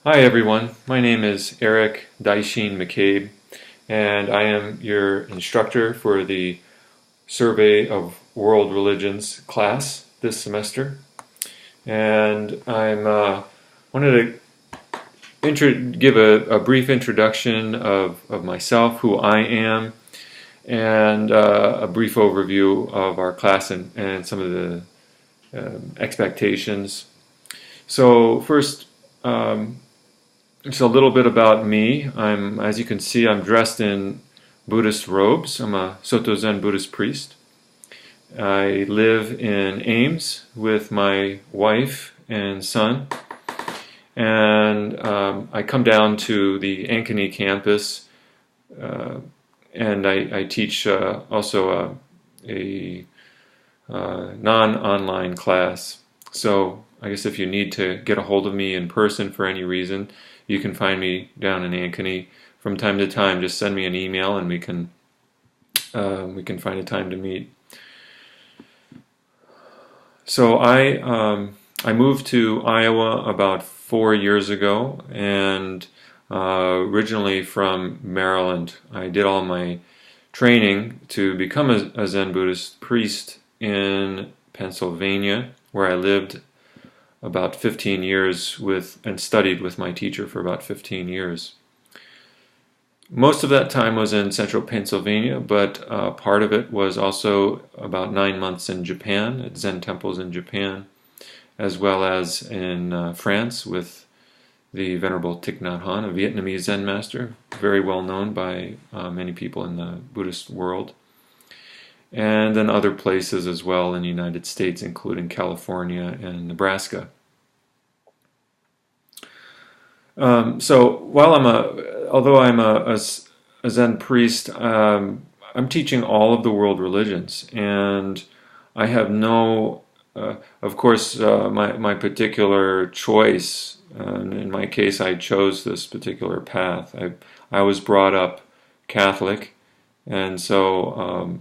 Hi everyone, my name is Eric Daishin McCabe, and I am your instructor for the Survey of World Religions class this semester. And I'm wanted to give a brief introduction of myself, who I am, and a brief overview of our class and some of the expectations. So first, just a little bit about me. As you can see, I'm dressed in Buddhist robes. I'm a Soto Zen Buddhist priest. I live in Ames with my wife and son, and I come down to the Ankeny campus, and I teach also a non-online class. So I guess if you need to get a hold of me in person for any reason, you can find me down in Ankeny from time to time. Just send me an email and we can find a time to meet. So I moved to Iowa about 4 years ago, and originally from Maryland. I did all my training to become a Zen Buddhist priest in Pennsylvania, where I lived about 15 years and studied with my teacher for about 15 years. Most of that time was in central Pennsylvania, but part of it was also about 9 months in Japan, at Zen temples in Japan, as well as in France with the Venerable Thich Nhat Hanh, a Vietnamese Zen master, very well known by many people in the Buddhist world, and then other places as well in the United States, including California and Nebraska. So while although I'm a Zen priest, I'm teaching all of the world religions, and I have no, of course, my particular choice. In my case, I chose this particular path. I was brought up Catholic, and so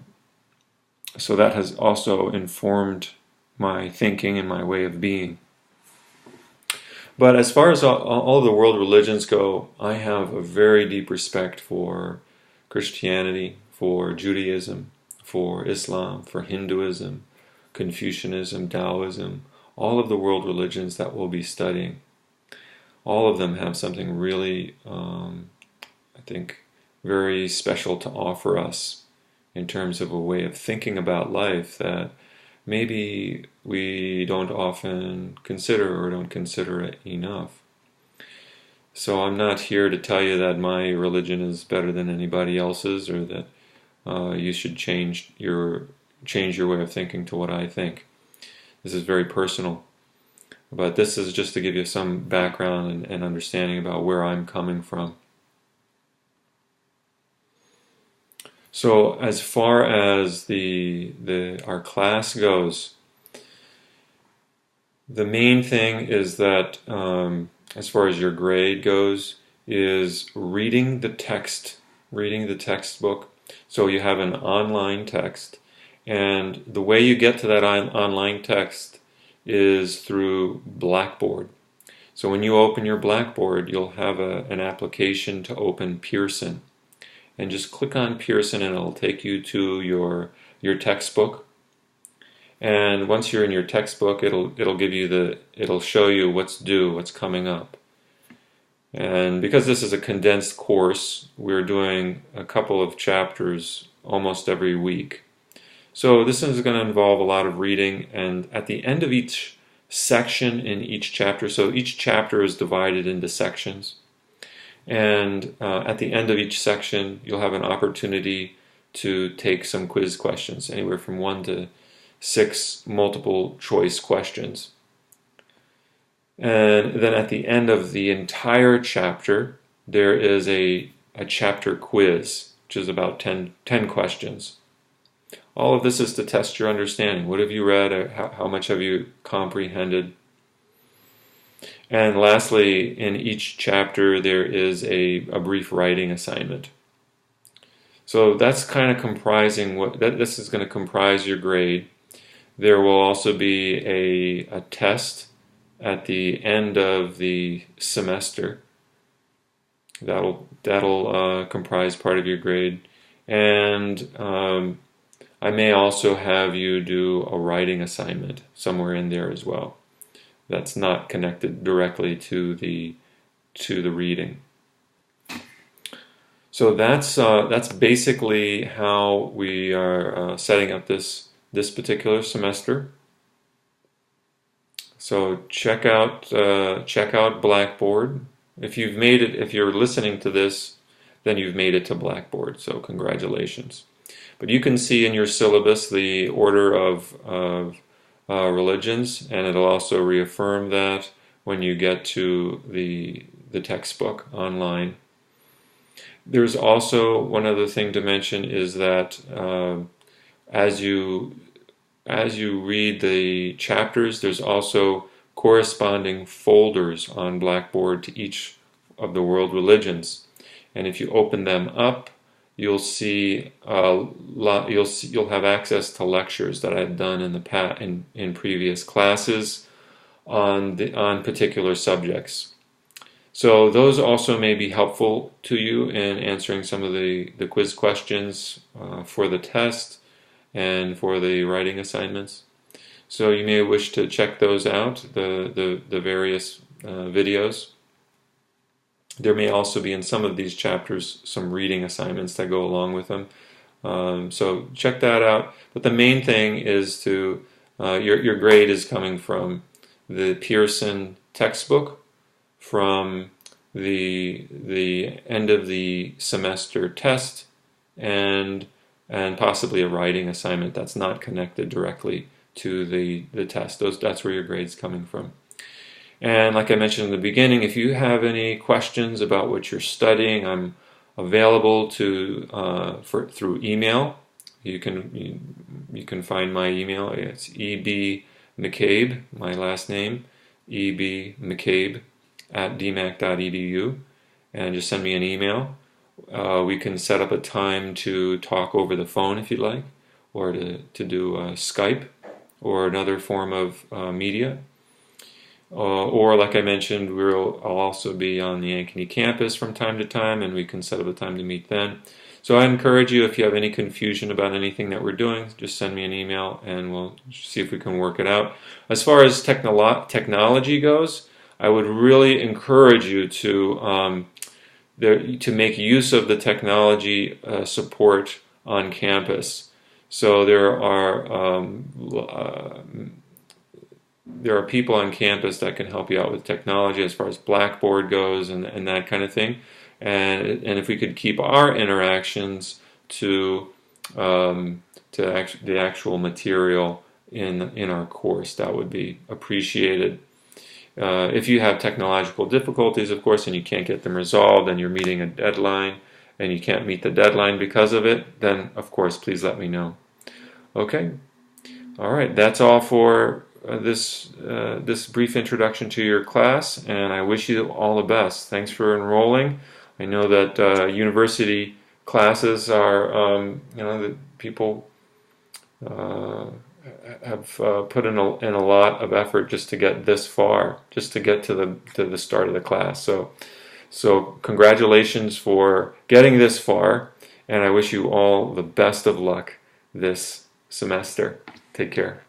that has also informed my thinking and my way of being. But as far as all of the world religions go, I have a very deep respect for Christianity, for Judaism, for Islam, for Hinduism, Confucianism, Taoism, all of the world religions that we'll be studying. All of them have something really, I think, very special to offer us in terms of a way of thinking about life that maybe we don't often consider or don't consider it enough. So I'm not here to tell you that my religion is better than anybody else's, or that you should change your way of thinking to what I think. This is very personal. But this is just to give you some background and understanding about where I'm coming from. So as far as our class goes, the main thing is that as far as your grade goes, is reading the textbook. So you have an online text, and the way you get to that online text is through Blackboard. So when you open your Blackboard, you'll have an application to open Pearson. And just click on Pearson and it'll take you to your textbook. And once you're in your textbook, it'll show you what's due, what's coming up. And because this is a condensed course, we're doing a couple of chapters almost every week. So this is going to involve a lot of reading, and at the end of each section in each chapter, so each chapter is divided into sections, and at the end of each section you'll have an opportunity to take some quiz questions, anywhere from 1 to 6 multiple choice questions. And then at the end of the entire chapter there is a chapter quiz, which is about 10 questions. All of this is to test your understanding. What have you read? How much have you comprehended? And lastly, in each chapter there is a brief writing assignment. So that's kind of comprising this is going to comprise your grade. There will also be a test at the end of the semester. That'll comprise part of your grade. And I may also have you do a writing assignment somewhere in there as well. That's not connected directly to the reading. So that's basically how we are setting up this particular semester. So check out Blackboard. If you're listening to this, then you've made it to Blackboard. So congratulations. But you can see in your syllabus the order of religions, and it'll also reaffirm that when you get to the textbook online. There's also one other thing to mention is that as you read the chapters, there's also corresponding folders on Blackboard to each of the world religions, and if you open them up, you'll see you'll have access to lectures that I've done in the past in previous classes on particular subjects. So those also may be helpful to you in answering some of the quiz questions for the test and for the writing assignments. So you may wish to check those out, the various videos. There may also be in some of these chapters some reading assignments that go along with them. So check that out. But the main thing is to your grade is coming from the Pearson textbook, from the end of the semester test, and possibly a writing assignment that's not connected directly to the test. That's where your grade's coming from. And like I mentioned in the beginning, if you have any questions about what you're studying, I'm available through email. You can find my email. It's ebmccabe, my last name, ebmccabe @dmac.edu, and just send me an email. We can set up a time to talk over the phone if you'd like, or to do Skype or another form of media. Or like I mentioned, I'll also be on the Ankeny campus from time to time, and we can set up a time to meet then. So I encourage you, if you have any confusion about anything that we're doing, just send me an email and we'll see if we can work it out. As far as technology goes, I would really encourage you to make use of the technology support on campus. So there are people on campus that can help you out with technology as far as Blackboard goes and that kind of thing. And if we could keep our interactions to the actual material in our course, that would be appreciated. If you have technological difficulties, of course, and you can't get them resolved, and you're meeting a deadline, and you can't meet the deadline because of it, then of course, please let me know. Okay. All right. That's all for this brief introduction to your class, and I wish you all the best. Thanks for enrolling. I know that university classes are, that people have put in a lot of effort just to get this far, just to get to the start of the class. So congratulations for getting this far, and I wish you all the best of luck this semester. Take care.